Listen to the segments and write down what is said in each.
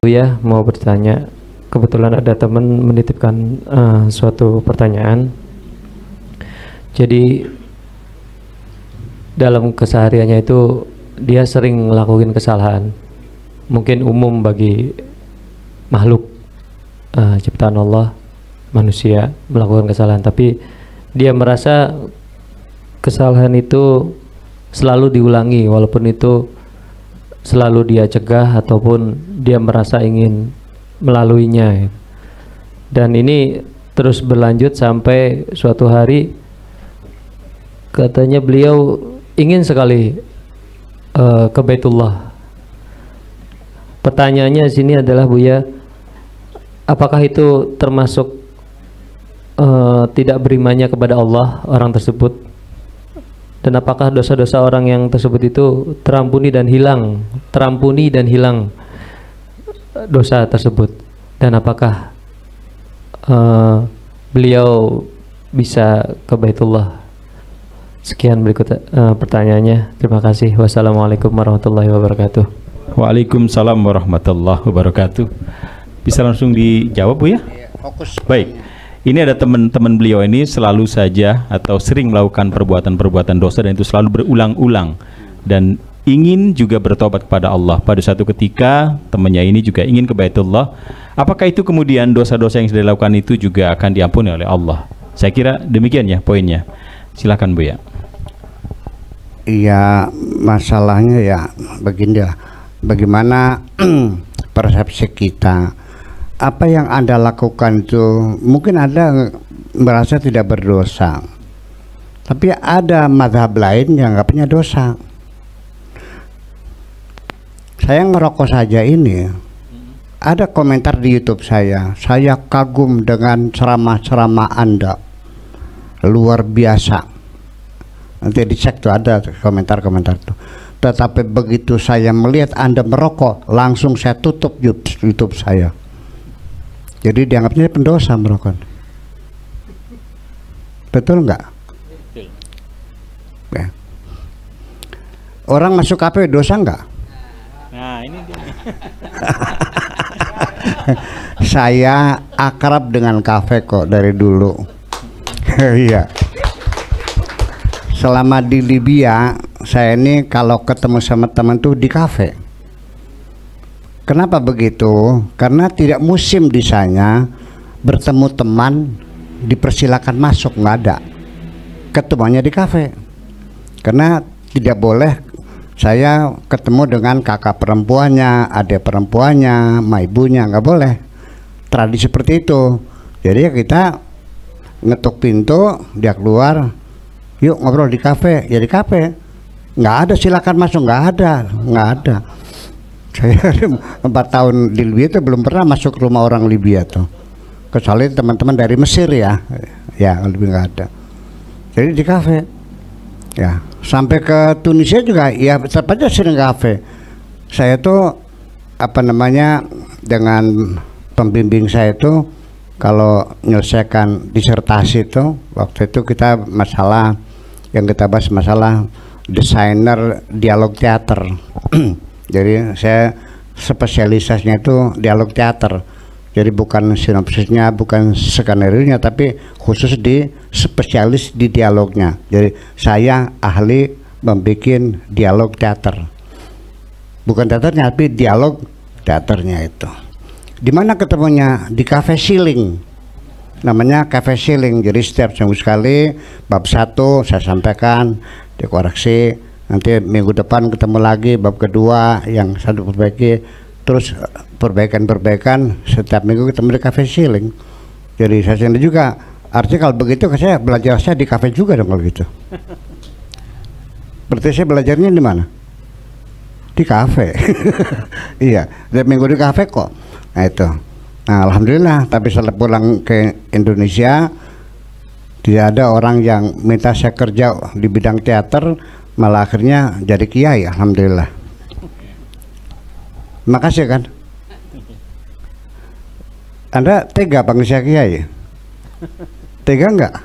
Ya, mau bertanya. Kebetulan ada teman menitipkan suatu pertanyaan. Jadi dalam kesehariannya itu dia sering ngelakuin kesalahan. Mungkin umum bagi makhluk ciptaan Allah, manusia melakukan kesalahan, tapi dia merasa kesalahan itu selalu diulangi, walaupun itu selalu dia cegah ataupun dia merasa ingin melaluinya. Dan ini terus berlanjut sampai suatu hari katanya beliau ingin sekali ke Baitullah. Pertanyaannya sini adalah, Buya, apakah itu termasuk tidak berimannya kepada Allah orang tersebut? Dan apakah dosa-dosa orang yang tersebut itu terampuni dan hilang dosa tersebut? Dan apakah beliau bisa ke Baitullah? Sekian berikut pertanyaannya. Terima kasih. Wassalamualaikum warahmatullahi wabarakatuh. Waalaikumsalam warahmatullahi wabarakatuh. Bisa langsung dijawab, Bu ya? Fokus. Baik. Ini ada teman-teman beliau ini selalu saja atau sering melakukan perbuatan-perbuatan dosa dan itu selalu berulang-ulang dan ingin juga bertobat kepada Allah. Pada suatu ketika temannya ini juga ingin ke Baitullah. Apakah itu kemudian dosa-dosa yang sudah dilakukan itu juga akan diampuni oleh Allah? Saya kira demikian ya poinnya. Silakan, Bu ya. Iya, masalahnya ya begini lah. Bagaimana persepsi kita? Apa yang Anda lakukan itu mungkin Anda merasa tidak berdosa, tapi ada mazhab lain yang nggak punya dosa. Saya ngerokok saja ini, ada komentar di YouTube saya kagum dengan ceramah-ceramah Anda, luar biasa. Nanti dicek tuh, ada komentar-komentar tuh. Tetapi begitu saya melihat Anda merokok, langsung saya tutup YouTube saya. Jadi dianggapnya pendosa merokok. Betul nggak? Betul. Ya. Orang masuk kafe dosa nggak? Nah, ini dia. Saya akrab dengan kafe kok dari dulu. Iya. Selama di Libya, saya ini kalau ketemu sama teman tuh di kafe. Kenapa begitu? Karena tidak musim di sana, bertemu teman dipersilakan masuk, nggak ada. Ketemunya di kafe. Karena tidak boleh saya ketemu dengan kakak perempuannya, adik perempuannya, ma ibunya, nggak boleh. Tradisi seperti itu. Jadi ya kita ngetuk pintu, dia keluar, yuk ngobrol di kafe. Ya di kafe. Nggak ada silakan masuk, nggak ada. Saya 4 tahun di Libya itu belum pernah masuk rumah orang Libya tuh, kecuali teman-teman dari Mesir ya lebih nggak ada. Jadi di kafe ya, sampai ke Tunisia juga ya tetap aja sering kafe. Saya tuh dengan pembimbing saya itu kalau menyelesaikan disertasi itu, waktu itu kita bahas masalah desainer dialog teater. Jadi saya spesialisasinya itu dialog teater. Jadi bukan sinopsisnya, bukan skenario-nya, tapi khusus di spesialis di dialognya. Jadi saya ahli membuat dialog teater. Bukan teaternya, tapi dialog teaternya itu. Di mana ketemunya? Di Cafe Shilling. Namanya Cafe Shilling. Jadi setiap seminggu sekali bab 1 saya sampaikan, dikoreksi. Nanti minggu depan ketemu lagi bab kedua yang satu perbaiki, terus perbaikan setiap minggu ketemu di Cafe Shilling. Jadi saya sendiri juga artinya kalau begitu saya belajarnya di kafe juga dong kalau gitu. Berarti saya belajarnya di mana? Di kafe. Iya, setiap minggu di kafe kok. Nah itu. Nah alhamdulillah, tapi setelah pulang ke Indonesia tidak ada orang yang minta saya kerja di bidang teater, malah akhirnya jadi kiai, alhamdulillah. Makasih kan. Anda tega panggil saya kiai? Tega enggak?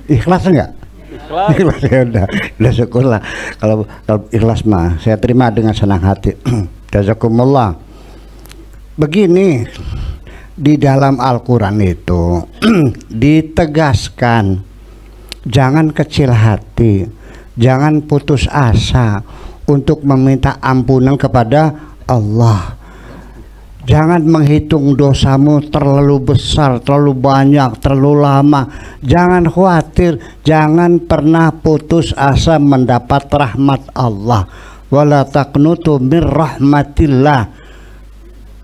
Ikhlas enggak? Ikhlas ya udah syukurlah. Kalau ikhlas mah saya terima dengan senang hati. Jazakumullah. begini, di dalam Al-Quran itu ditegaskan, jangan kecil hati, jangan putus asa untuk meminta ampunan kepada Allah. Jangan menghitung dosamu terlalu besar, terlalu banyak, terlalu lama. Jangan khawatir, jangan pernah putus asa mendapat rahmat Allah. Wala taqnutu min rahmatillah.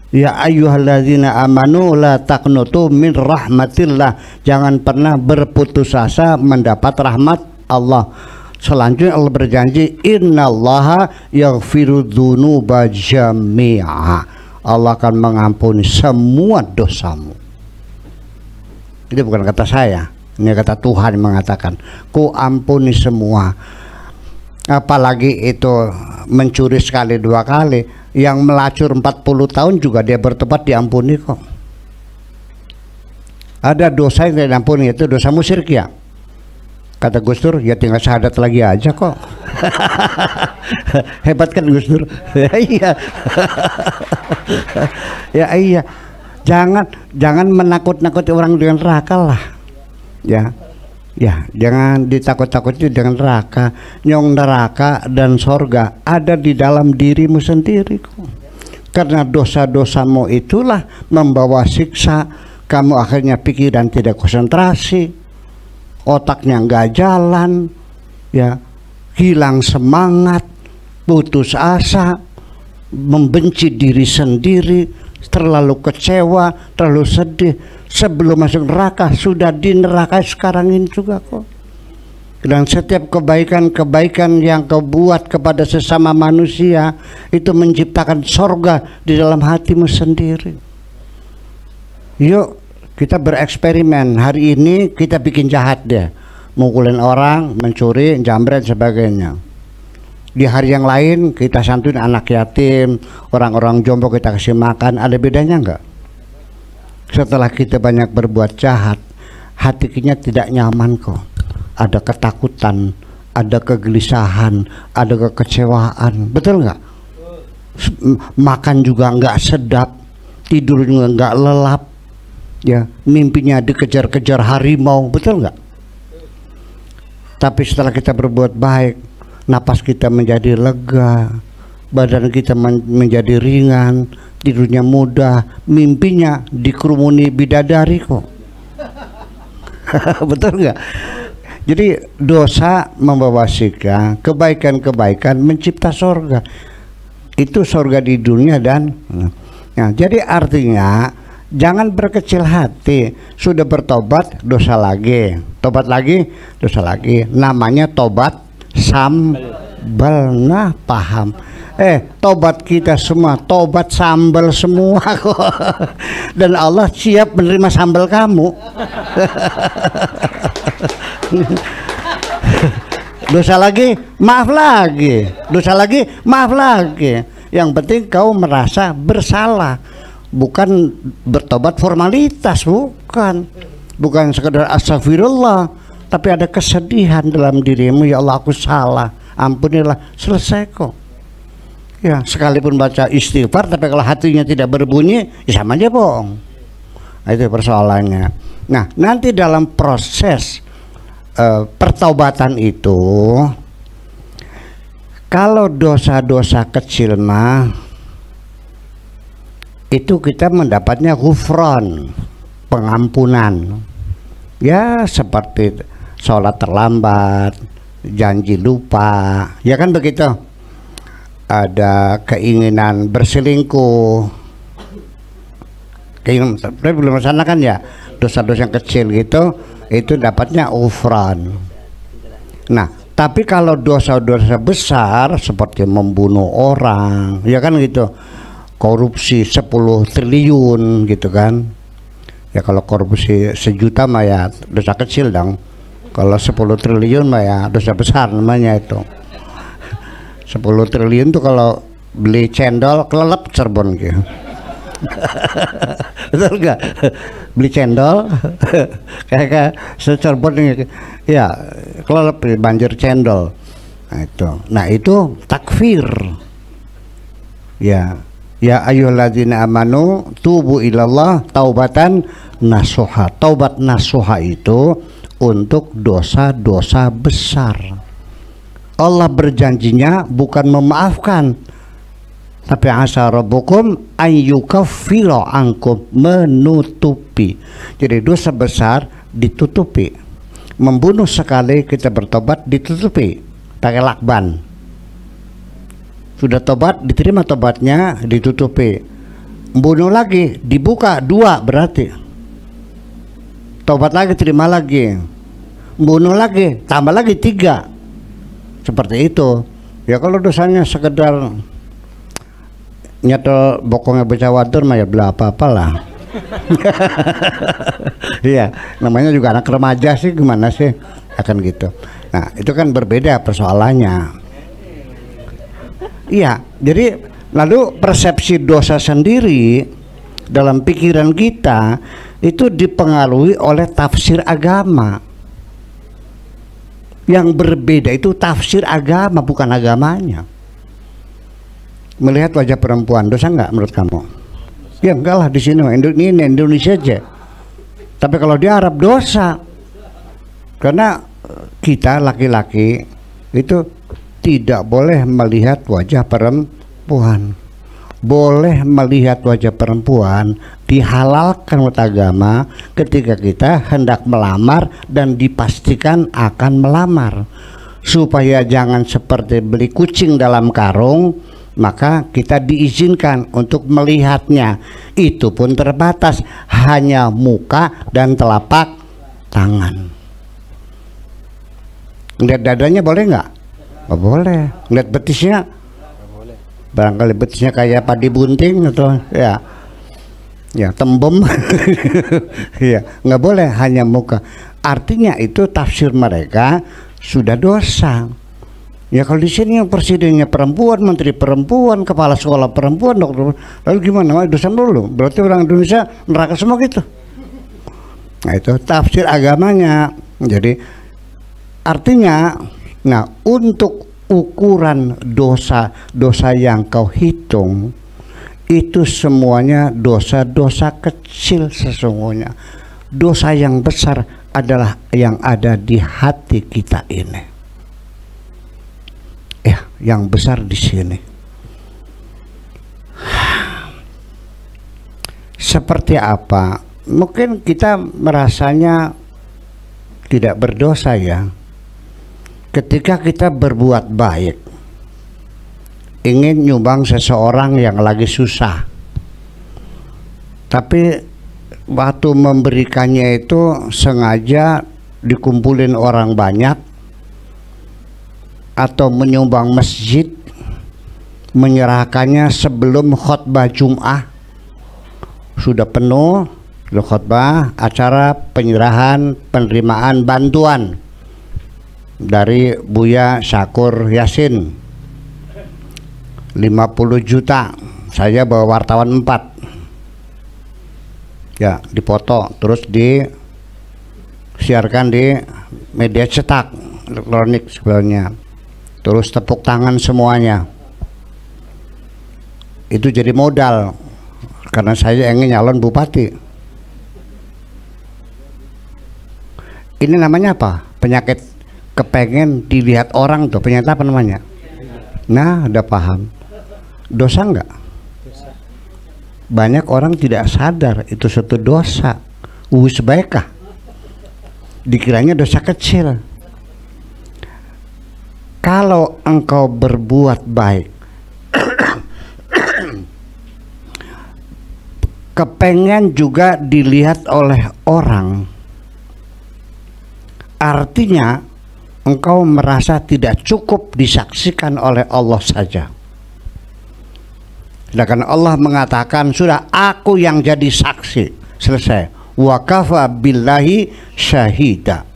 Ya ayyuhalladzina amanu la taqnutu min rahmatillah. Jangan pernah berputus asa mendapat rahmat Allah. Selanjutnya Allah berjanji, innallaha yaghfiru dzunuba jami'a. Allah akan mengampuni semua dosamu. Itu bukan kata saya, ini kata Tuhan yang mengatakan, ku ampuni semua. Apalagi itu mencuri sekali dua kali, yang melacur 40 tahun juga dia bertobat diampuni kok. Ada dosa yang tidak diampuni, itu dosa musyrik ya. Kata Gus Dur, ya tinggal syahadat lagi aja kok. Hebat kan Gus Dur? Iya. Ya iya. Jangan menakut-nakuti orang dengan neraka lah. Ya. Ya, jangan ditakut-takuti dengan neraka. Nyong neraka dan sorga ada di dalam dirimu sendiri kok. Karena dosa-dosamu itulah membawa siksa. Kamu akhirnya pikiran tidak konsentrasi, otaknya nggak jalan, ya, hilang semangat, putus asa, membenci diri sendiri, terlalu kecewa, terlalu sedih. Sebelum masuk neraka sudah di neraka sekarang ini juga kok. Dan setiap kebaikan-kebaikan yang kau buat kepada sesama manusia itu menciptakan sorga di dalam hatimu sendiri. Yuk kita bereksperimen. Hari ini kita bikin jahat deh, mukulin orang, mencuri, jambret, sebagainya. Di hari yang lain kita santuin anak yatim, orang-orang jompo kita kasih makan. Ada bedanya enggak? Setelah kita banyak berbuat jahat, hati kita tidak nyaman kok. Ada ketakutan, ada kegelisahan, ada kekecewaan. Betul nggak? Makan juga nggak sedap, tidur juga nggak lelap, ya, mimpinya dikejar-kejar harimau. Betul nggak? Tapi setelah kita berbuat baik, napas kita menjadi lega, badan kita menjadi ringan, tidurnya mudah, mimpinya dikerumuni bidadari kok. Betul nggak? Jadi dosa membawa siksa, kebaikan-kebaikan mencipta sorga. Itu sorga di dunia dan nah, jadi artinya jangan berkecil hati. Sudah bertobat, dosa lagi, tobat lagi, dosa lagi. Namanya tobat sambal. Nah, paham? Tobat kita semua tobat sambal semua kok. Dan Allah siap menerima sambal kamu. Dosa lagi, maaf lagi. Dosa lagi, maaf lagi. Yang penting kau merasa bersalah, bukan bertobat formalitas, bukan. Bukan sekedar astagfirullah, tapi ada kesedihan dalam dirimu. Ya Allah, aku salah, ampunilah, selesai kok. Ya, sekalipun baca istighfar, tapi kalau hatinya tidak berbunyi, ya sama aja bohong. Nah, itu persoalannya. Nah, nanti dalam proses pertaubatan itu, kalau dosa-dosa kecil mah, itu kita mendapatnya ghufran, pengampunan. Ya, seperti sholat terlambat, janji lupa, ya kan begitu. Ada keinginan berselingkuh, keinginan tapi belum melaksanakan, ya, dosa-dosa yang kecil gitu, itu dapatnya ghufran. Nah, tapi kalau dosa-dosa besar seperti membunuh orang, ya kan gitu, korupsi 10 triliun gitu kan, ya kalau korupsi 1 juta mah ya dosa kecil dong. Kalau 10 triliun mah ya dosa besar namanya itu. 10 triliun tuh kalau beli cendol kelelep Cirebon gitu. Betul nggak? Beli cendol kayak Cirebon ya kelelep banjir cendol. Nah itu takfir. Ya, Ya ayyuhalladzina amanu tubu ilallah taubatan nasuha. Taubat nasuha itu untuk dosa-dosa besar. Allah berjanjinya bukan memaafkan, tapi asa rabbukum ayyukaffira ankum, menutupi. Jadi dosa besar ditutupi. Membunuh sekali kita bertobat ditutupi pakai lakban. Sudah tobat, diterima tobatnya, ditutupi. Bunuh lagi, dibuka 2 berarti. Tobat lagi, terima lagi. Bunuh lagi, tambah lagi 3. Seperti itu. Ya kalau dosanya sekedar nyetel bokongnya bocah wadon mah ya bela apa-apalah. Iya, namanya juga anak remaja sih, gimana sih? Akan gitu. Nah, itu kan berbeda persoalannya. Iya, jadi lalu persepsi dosa sendiri dalam pikiran kita itu dipengaruhi oleh tafsir agama. Yang berbeda itu tafsir agama, bukan agamanya. Melihat wajah perempuan dosa nggak menurut kamu? Ya enggak lah, di sini ini Indonesia aja. Tapi kalau di Arab dosa, karena kita laki-laki itu tidak boleh melihat wajah perempuan. Boleh melihat wajah perempuan dihalalkan menurut agama ketika kita hendak melamar dan dipastikan akan melamar. Supaya jangan seperti beli kucing dalam karung, maka kita diizinkan untuk melihatnya. Itu pun terbatas, hanya muka dan telapak tangan. Lihat dadanya boleh nggak? Nggak boleh. Lihat betisnya? Barangkali betisnya kayak padi bunting atau ya tembem. Ya nggak boleh, hanya muka. Artinya itu tafsir mereka sudah dosa. Ya kalau di sini yang presidennya perempuan, menteri perempuan, kepala sekolah perempuan, dokter, lalu gimana? Dosa dulu. Berarti orang Indonesia neraka semua gitu. Nah itu tafsir agamanya. Jadi artinya, nah untuk ukuran dosa-dosa yang kau hitung itu semuanya dosa-dosa kecil sesungguhnya. Dosa yang besar adalah yang ada di hati kita ini. Yang besar di sini. Seperti apa? Mungkin kita merasanya tidak berdosa ya. Ketika kita berbuat baik, ingin nyumbang seseorang yang lagi susah, tapi waktu memberikannya itu sengaja dikumpulin orang banyak, atau menyumbang masjid, menyerahkannya sebelum khutbah Jum'ah, sudah penuh khutbah, acara penyerahan penerimaan bantuan dari Buya Syakur Yasin 50 juta, saya bawa wartawan 4 ya, dipoto terus disiarkan di media cetak elektronik sebelumnya, terus tepuk tangan semuanya. Itu jadi modal karena saya ingin nyalon bupati. Ini namanya apa? Penyakit kepengen dilihat orang tuh, penyakit apa namanya? Nah, udah paham. Dosa enggak? Banyak orang tidak sadar itu suatu dosa. Sebaikah? Dikiranya dosa kecil. Kalau engkau berbuat baik, kepengen juga dilihat oleh orang, artinya engkau merasa tidak cukup disaksikan oleh Allah saja. Sedangkan Allah mengatakan sudah aku yang jadi saksi, selesai. Wa kafa billahi syahida.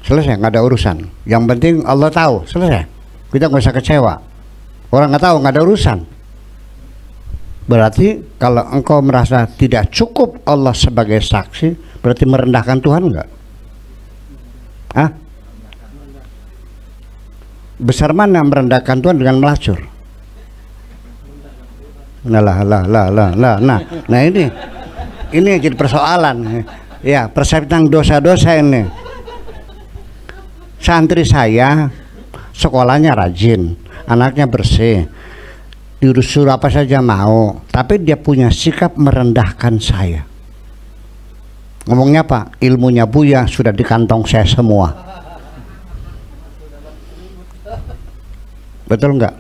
Selesai, nggak ada urusan. Yang penting Allah tahu, selesai. Kita nggak usah kecewa. Orang nggak tahu, nggak ada urusan. Berarti kalau engkau merasa tidak cukup Allah sebagai saksi, berarti merendahkan Tuhan nggak? Hah? Besar mana merendahkan Tuhan dengan melacur? Nah ini jadi persoalan. Ya, persepsi tentang dosa-dosa ini. Santri saya sekolahnya rajin, anaknya bersih, disuruh apa saja mau, tapi dia punya sikap merendahkan saya. Ngomongnya apa? Ilmunya Buya sudah di kantong saya semua. Betul nggak?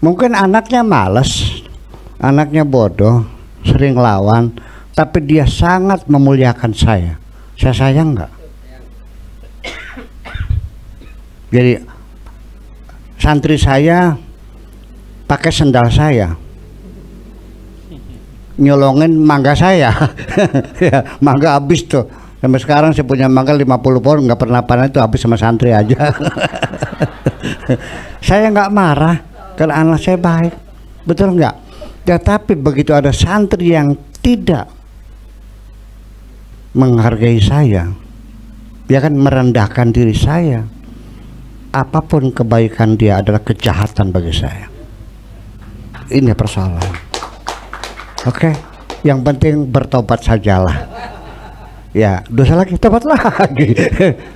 Mungkin anaknya malas, anaknya bodoh, sering lawan, tapi dia sangat memuliakan saya. Saya sayang nggak? Jadi santri saya pakai sendal saya, nyolongin mangga saya. Ya, mangga habis tuh. Sampai sekarang saya punya mangga 50 pohon, nggak pernah panen, itu habis sama santri aja. Saya nggak marah karena anak saya baik, betul nggak? Ya, tapi begitu ada santri yang tidak menghargai saya, dia kan merendahkan diri saya. Apapun kebaikan dia adalah kejahatan bagi saya. Ini persoalan. Oke, yang penting bertobat sajalah. Ya, dosa lagi, tobat lagi.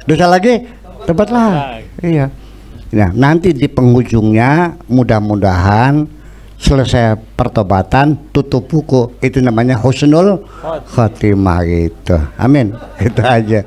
Dosa lagi, tobat lagi. Iya. Nah, nanti di penghujungnya mudah-mudahan selesai pertobatan, tutup buku, itu namanya husnul khotimah gitu. Amin. Itu aja.